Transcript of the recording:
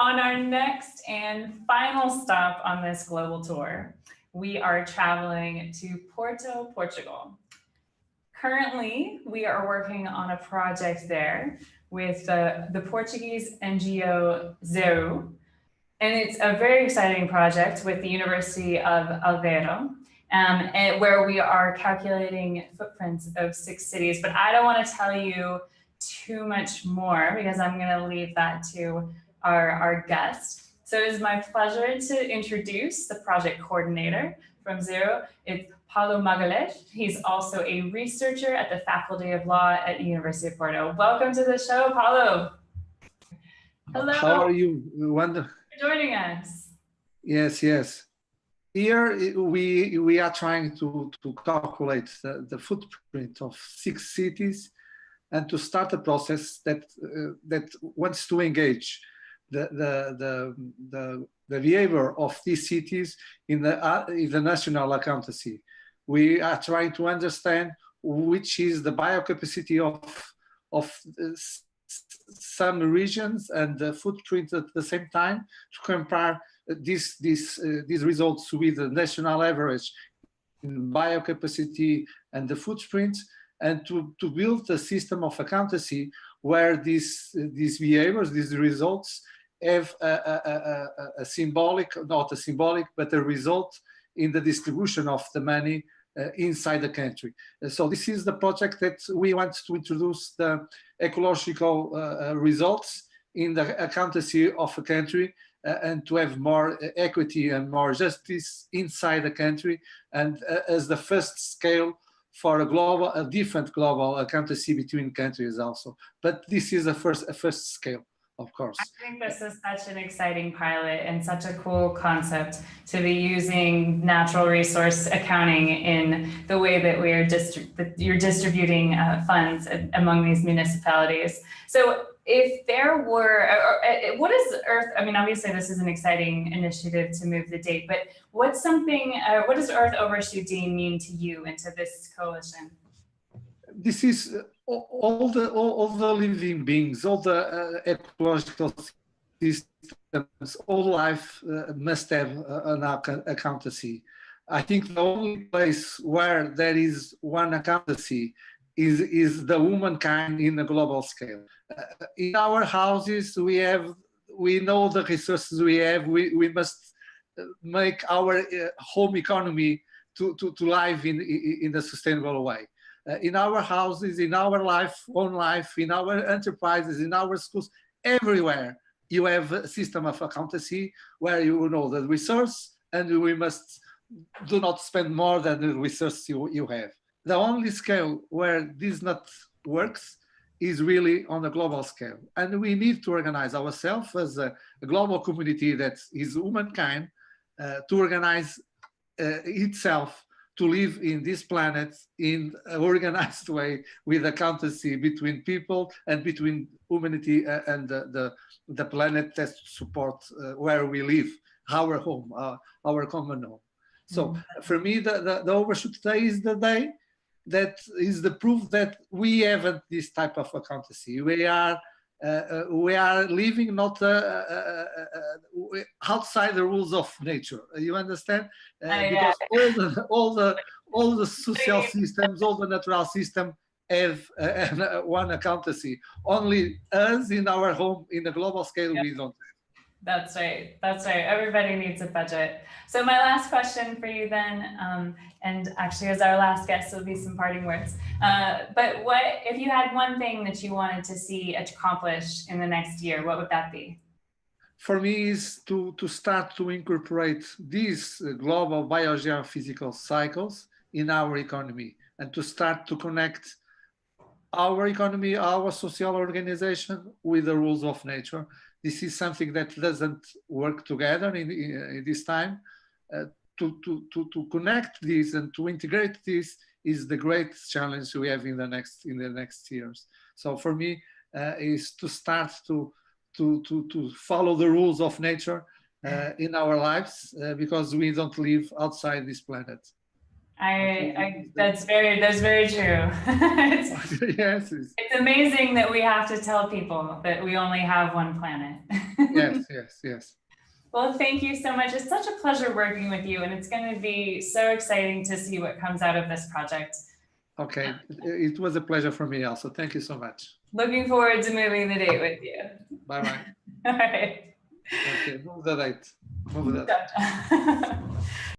on our next and final stop on this global tour, we are traveling to Porto, Portugal. Currently, we are working on a project there with the Portuguese NGO ZERO, and it's a very exciting project with the University of ZERO, where we are calculating footprints of 6 cities. But I don't want to tell you too much more because I'm going to leave that to our guest. So it is my pleasure to introduce the project coordinator from ZERO. It's Paulo Magalhaes. He's also a researcher at the Faculty of Law at the University of Porto. Welcome to the show, Paulo. Hello. How are you? Wonderful. For joining us. Yes, yes. Here we are trying to calculate the footprint of 6 cities and to start a process that wants to engage the behavior of these cities in the national accountancy. We are trying to understand which is the biocapacity of some regions and the footprint at the same time, to compare these results with the national average in biocapacity and the footprint, and to build a system of accountancy where these behaviors, these results have a symbolic, not a symbolic, but a result in the distribution of the money inside the country. So this is the project that we want to introduce the ecological results in the accountancy of a country, and to have more equity and more justice inside the country, and as the first scale for a different global accountancy between countries also. But this is a first scale, of course. I think this is such an exciting pilot and such a cool concept to be using natural resource accounting in the way that you're distributing funds among these municipalities. So if there were, what is Earth, I mean, obviously this is an exciting initiative to move the date, but what does Earth Overshoot Day mean to you and to this coalition? This is all the living beings, all the ecological systems, all life must have an accountancy. I think the only place where there is one accountancy is the humankind in a global scale. In our houses, we know the resources we have. We must make our home economy to live in a sustainable way. In our houses, in our own life, in our enterprises, in our schools, everywhere you have a system of accountancy where you know the resource, and we must do not spend more than the resource you have. The only scale where this not works is really on a global scale. And we need to organize ourselves as a global community that is humankind, to organize itself to live in this planet in an organized way, with accountancy between people and between humanity and the planet that supports where we live, our home, our common home. So for me, the Overshoot Day is the day that is the proof that we haven't this type of accountancy. We are living not outside the rules of nature. You understand? Because all the social systems, all the natural system have one accountancy. Only us in our home, in a global scale, we don't have. That's right. That's right. Everybody needs a budget. So my last question for you then, and actually as our last guest, will be some parting words. But what if you had one thing that you wanted to see accomplished in the next year? What would that be? For me, is to start to incorporate these global biogeophysical cycles in our economy, and to start to connect our economy, our social organization with the rules of nature. This is something that doesn't work together in this time. To connect this and to integrate this is the great challenge we have in the next years. So for me, is to start to follow the rules of nature in our lives, because we don't live outside this planet. That's very true. Yes. It's amazing that we have to tell people that we only have one planet. Yes. Well, thank you so much. It's such a pleasure working with you, and it's going to be so exciting to see what comes out of this project. Okay, it was a pleasure for me also. Thank you so much. Looking forward to moving the date with you. Bye-bye. All right. Okay, move the date.